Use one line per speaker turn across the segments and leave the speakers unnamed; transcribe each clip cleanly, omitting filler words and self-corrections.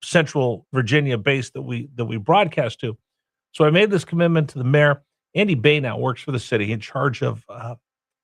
Central Virginia base that we broadcast to. So I made this commitment to the mayor. Andy Boenau works for the city in charge of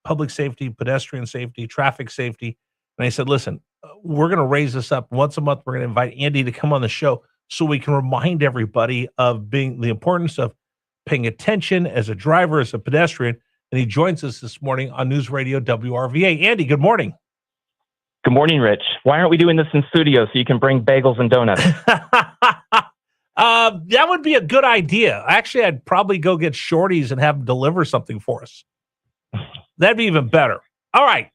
public safety, pedestrian safety, traffic safety. And I said, listen, we're going to raise this up once a month. We're going to invite Andy to come on the show so we can remind everybody of the importance of paying attention as a driver, as a pedestrian. And he joins us this morning on News Radio WRVA. Andy, good morning.
Good morning, Rich. Why aren't we doing this in studio so you can bring bagels and donuts?
That would be a good idea. Actually, I'd probably go get Shorty's and have them deliver something for us. That'd be even better. All right.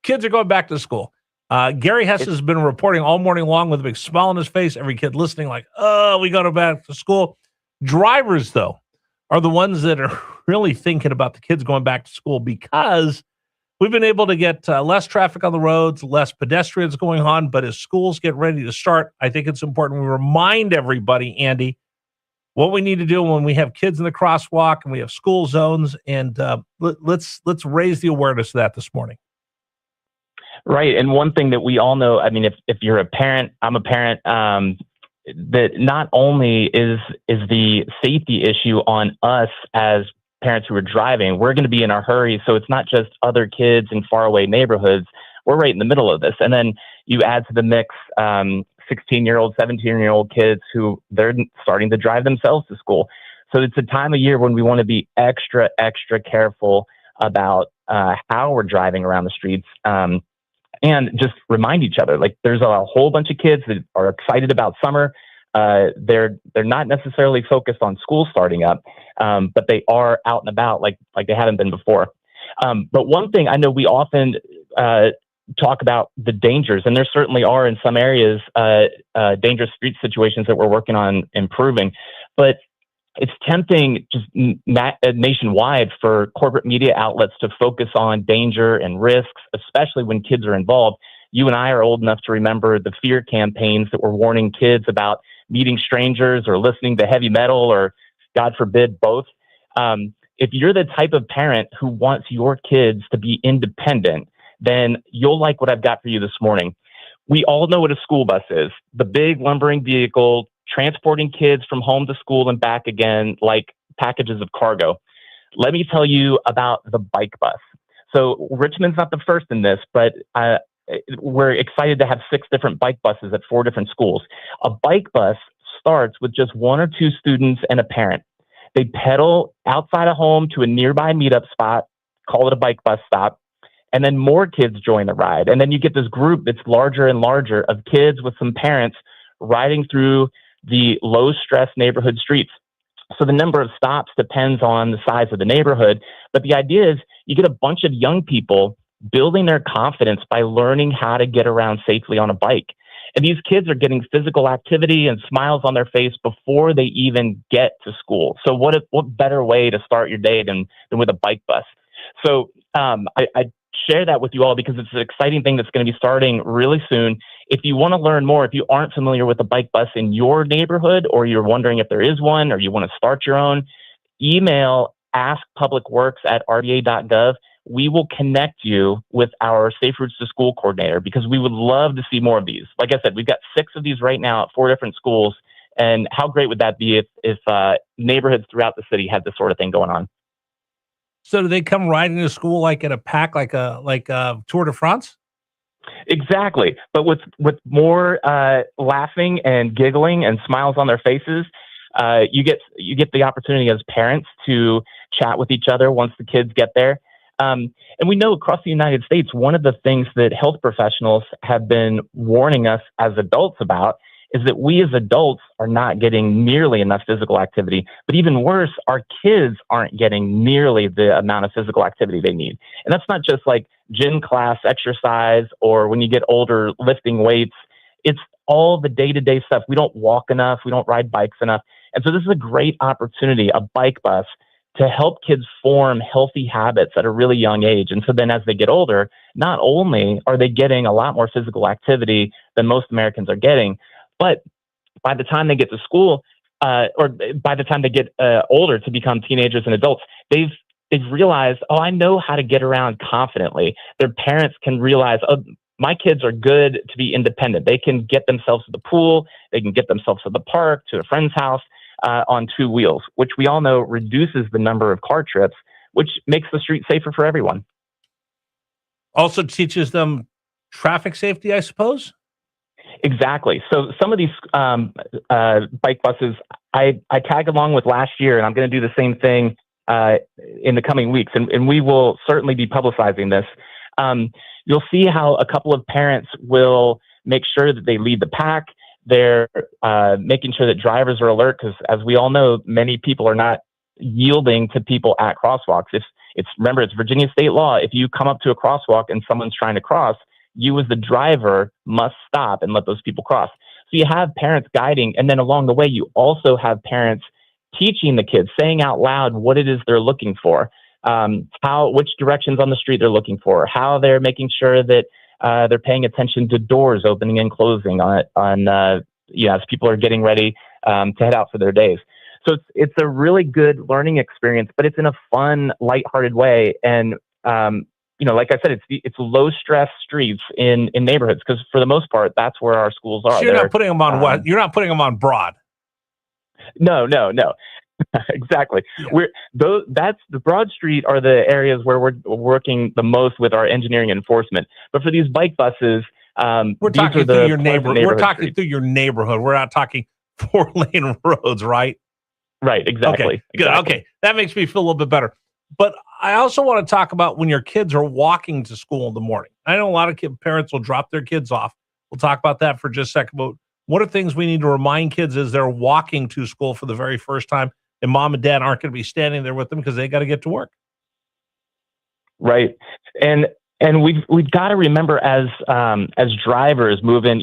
Kids are going back to school. Gary Hess has been reporting all morning long with a big smile on his face. Every kid listening like, oh, we go back to school. Drivers, though, are the ones that are really thinking about the kids going back to school because we've been able to get less traffic on the roads, less pedestrians going on. But as schools get ready to start, I think it's important we remind everybody, Andy, what we need to do when we have kids in the crosswalk and we have school zones. And let's raise the awareness of that this morning.
Right. And one thing that we all know, I mean, if you're a parent, I'm a parent, that not only is the safety issue on us as parents who are driving, we're going to be in a hurry. So it's not just other kids in faraway neighborhoods. We're right in the middle of this. And then you add to the mix 16-year-old, 17-year-old kids who they're starting to drive themselves to school. So it's a time of year when we want to be extra, extra careful about how we're driving around the streets. And just remind each other, like there's a whole bunch of kids that are excited about summer. They're not necessarily focused on school starting up, but they are out and about like they haven't been before. But one thing I know we often talk about the dangers, and there certainly are in some areas dangerous street situations that we're working on improving. But it's tempting just nationwide for corporate media outlets to focus on danger and risks, especially when kids are involved. You and I are old enough to remember the fear campaigns that were warning kids about meeting strangers or listening to heavy metal or, God forbid, both. If you're the type of parent who wants your kids to be independent, then you'll like what I've got for you this morning. We all know what a school bus is, the big lumbering vehicle transporting kids from home to school and back again, like packages of cargo. Let me tell you about the bike bus. So Richmond's not the first in this, but we're excited to have 6 different bike buses at 4 different schools. A bike bus starts with just 1 or 2 students and a parent. They pedal outside of home to a nearby meetup spot, call it a bike bus stop, and then more kids join the ride. And then you get this group that's larger and larger of kids with some parents riding through the low-stress neighborhood streets. So the number of stops depends on the size of the neighborhood. But the idea is you get a bunch of young people building their confidence by learning how to get around safely on a bike. And these kids are getting physical activity and smiles on their face before they even get to school. So what better way to start your day than with a bike bus? So I share that with you all because it's an exciting thing that's going to be starting really soon. If you want to learn more, if you aren't familiar with a bike bus in your neighborhood, or you're wondering if there is one, or you want to start your own, email askpublicworks@rva.gov. We will connect you with our Safe Routes to School coordinator because we would love to see more of these. Like I said, we've got 6 of these right now at 4 different schools. And how great would that be if neighborhoods throughout the city had this sort of thing going on?
So do they come riding to school like in a pack, like a Tour de France?
Exactly, but with more laughing and giggling and smiles on their faces. You get the opportunity as parents to chat with each other once the kids get there. And we know across the United States, one of the things that health professionals have been warning us as adults about is that we as adults are not getting nearly enough physical activity. But even worse, our kids aren't getting nearly the amount of physical activity they need. And that's not just like gym class exercise or when you get older, lifting weights. It's all the day-to-day stuff. We don't walk enough. We don't ride bikes enough. And so this is a great opportunity, a bike bus, to help kids form healthy habits at a really young age. And so then as they get older, not only are they getting a lot more physical activity than most Americans are getting, but by the time they get to school, or by the time they get older to become teenagers and adults, they've realized, oh, I know how to get around confidently. Their parents can realize, oh, my kids are good to be independent. They can get themselves to the pool. They can get themselves to the park, to a friend's house on 2 wheels, which we all know reduces the number of car trips, which makes the street safer for everyone.
Also teaches them traffic safety, I suppose?
Exactly. So some of these bike buses, I tag along with last year, and I'm going to do the same thing in the coming weeks, and we will certainly be publicizing this. You'll see how a couple of parents will make sure that they lead the pack. They're making sure that drivers are alert because, as we all know, many people are not yielding to people at crosswalks. Remember, it's Virginia state law. If you come up to a crosswalk and someone's trying to cross, you as the driver must stop and let those people cross. So you have parents guiding, and then along the way, you also have parents teaching the kids, saying out loud what it is they're looking for, which directions on the street they're looking for, how they're making sure that they're paying attention to doors opening and closing as people are getting ready to head out for their days. So it's a really good learning experience, but it's in a fun, lighthearted way. And like I said, it's low stress streets in neighborhoods because for the most part, that's where our schools are.
So you're not putting them on what? You're not putting them on Broad.
No. Exactly.
Yeah.
That's the Broad Street are the areas where we're working the most with our engineering enforcement. But for these bike buses,
we're talking through your neighborhood. We're talking
streets.
through your neighborhood. We're not talking 4-lane roads, right?
Right. Exactly.
Okay. Good.
Exactly.
Okay. That makes me feel a little bit better. But I also want to talk about when your kids are walking to school in the morning. I know a lot of parents will drop their kids off. We'll talk about that for just a second. But what are things we need to remind kids as they're walking to school for the very first time, and mom and dad aren't going to be standing there with them because they got to get to work?
Right. And we've got to remember as drivers moving,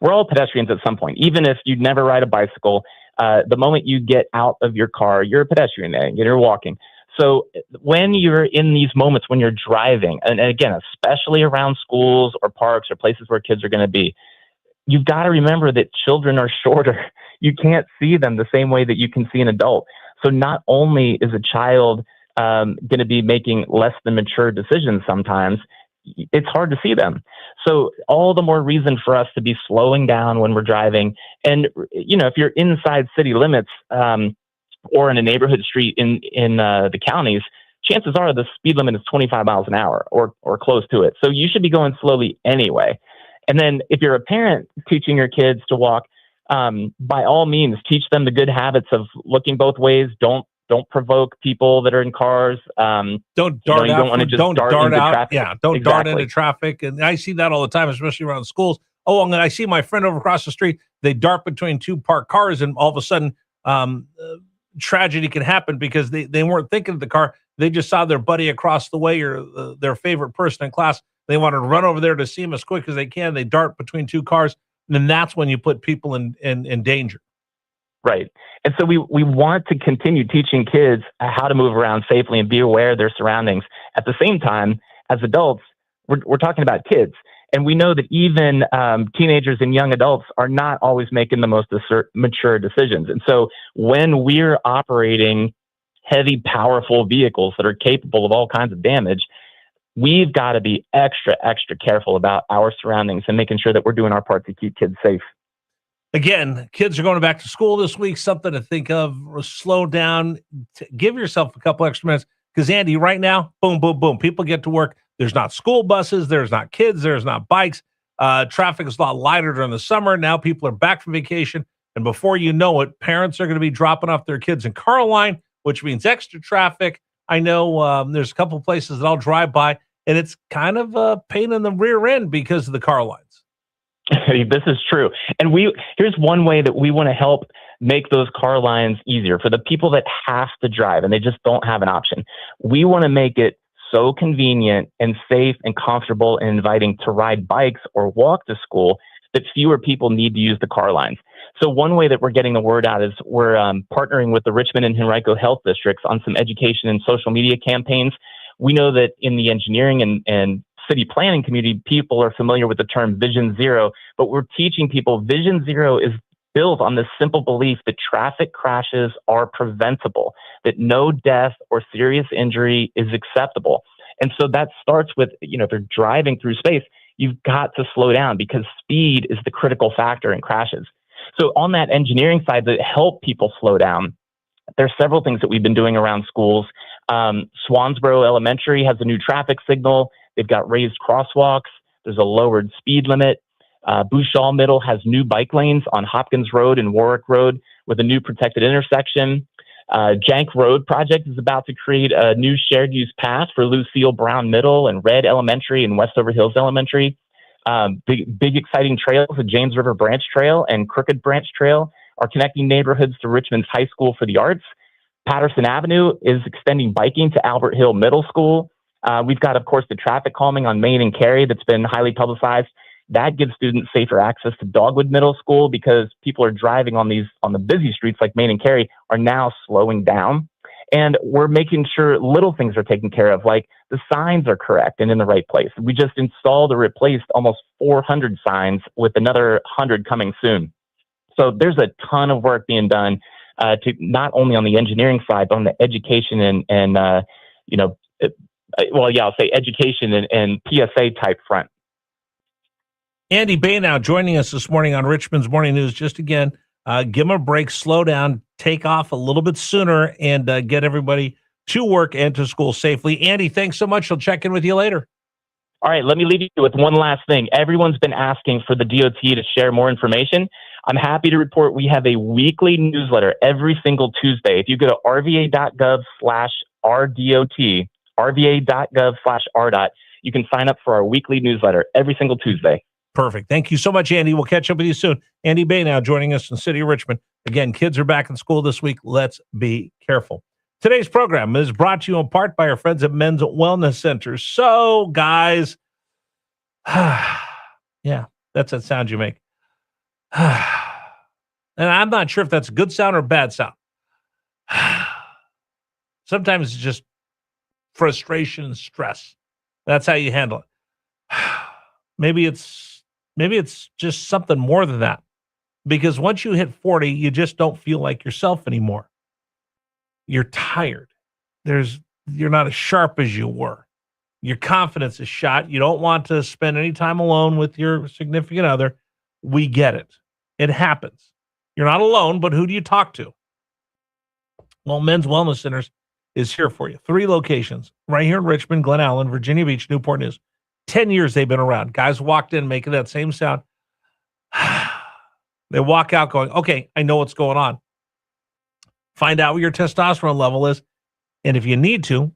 we're all pedestrians at some point. Even if you never ride a bicycle, the moment you get out of your car, you're a pedestrian and you're walking. So when you're in these moments, when you're driving, and again, especially around schools or parks or places where kids are going to be, you've got to remember that children are shorter. You can't see them the same way that you can see an adult. So not only is a child going to be making less than mature decisions sometimes, it's hard to see them. So all the more reason for us to be slowing down when we're driving. And, if you're inside city limits, or in a neighborhood street in the counties, chances are the speed limit is 25 miles an hour or close to it. So you should be going slowly anyway. And then if you're a parent teaching your kids to walk, by all means, teach them the good habits of looking both ways. Don't provoke people that are in cars.
Don't dart out. Don't dart out.
Traffic.
Yeah, don't dart into traffic. And I see that all the time, especially around schools. Oh, I see my friend over across the street. They dart between 2 parked cars, and all of a sudden, tragedy can happen because they weren't thinking of the car. They just saw their buddy across the way or their favorite person in class. They wanted to run over there to see him as quick as they can. They dart between 2 cars. And then that's when you put people in danger.
Right. And so we want to continue teaching kids how to move around safely and be aware of their surroundings. At the same time, as adults, we're talking about kids. And we know that even teenagers and young adults are not always making the most mature decisions. And so when we're operating heavy, powerful vehicles that are capable of all kinds of damage, we've got to be extra, extra careful about our surroundings and making sure that we're doing our part to keep kids safe.
Again, kids are going back to school this week. Something to think of. Slow down. Give yourself a couple extra minutes. Because, Andy, right now, boom, boom, boom. People get to work. There's not school buses. There's not kids. There's not bikes. Traffic is a lot lighter during the summer. Now people are back from vacation. And before you know it, parents are going to be dropping off their kids in Caroline, which means extra traffic. I know there's a couple places that I'll drive by, and it's kind of a pain in the rear end because of the car lines.
This is true. And here's one way that we want to help make those car lines easier for the people that have to drive and they just don't have an option. We want to make it so convenient and safe and comfortable and inviting to ride bikes or walk to school that fewer people need to use the car lines. So one way that we're getting the word out is we're partnering with the Richmond and Henrico health districts on some education and social media campaigns. We know that in the engineering and city planning community, people are familiar with the term Vision Zero, but we're teaching people Vision Zero is built on this simple belief that traffic crashes are preventable, that no death or serious injury is acceptable. And so that starts with, if you're driving through space, you've got to slow down because speed is the critical factor in crashes. So on that engineering side that help people slow down, there's several things that we've been doing around schools. Swansboro Elementary has a new traffic signal. They've got raised crosswalks. There's a lowered speed limit. Bouchal Middle has new bike lanes on Hopkins Road and Warwick Road with a new protected intersection. Jank Road project is about to create a new shared use path for Lucille Brown Middle and Red Elementary and Westover Hills Elementary. Big exciting trails, the James River Branch Trail and Crooked Branch Trail, are connecting neighborhoods to Richmond's High School for the Arts. Patterson Avenue is extending biking to Albert Hill Middle School. We've got, of course, the traffic calming on Main and Cary that's been highly publicized. That gives students safer access to Dogwood Middle School because people are driving on the busy streets like Main and Cary are now slowing down. And we're making sure little things are taken care of, like the signs are correct and in the right place. We just installed or replaced almost 400 signs with another 100 coming soon. So there's a ton of work being done to not only on the engineering side, but on the education and I'll say education and PSA type front.
Andy Boenau joining us this morning on Richmond's Morning News. Just again, give them a break, slow down, take off a little bit sooner, and get everybody to work and to school safely. Andy, thanks so much. I'll check in with you later.
All right, let me leave you with one last thing. Everyone's been asking for the DOT to share more information. I'm happy to report we have a weekly newsletter every single Tuesday. If you go to rva.gov/rdot, rva.gov/rdot, you can sign up for our weekly newsletter every single Tuesday.
Perfect. Thank you so much, Andy. We'll catch up with you soon. Andy Boenau joining us in the city of Richmond. Again, kids are back in school this week. Let's be careful. Today's program is brought to you in part by our friends at Men's Wellness Center. So, guys, yeah, that's that sound you make. And I'm not sure if that's a good sound or a bad sound. Sometimes it's just frustration and stress. That's how you handle it. Maybe it's just something more than that. Because once you hit 40, you just don't feel like yourself anymore. You're tired. You're not as sharp as you were. Your confidence is shot. You don't want to spend any time alone with your significant other. We get it. It happens. You're not alone, but who do you talk to? Well, Men's Wellness Centers is here for you. 3 locations, right here in Richmond, Glen Allen, Virginia Beach, Newport News. 10 years they've been around. Guys walked in making that same sound. They walk out going, okay, I know what's going on. Find out what your testosterone level is. And if you need to,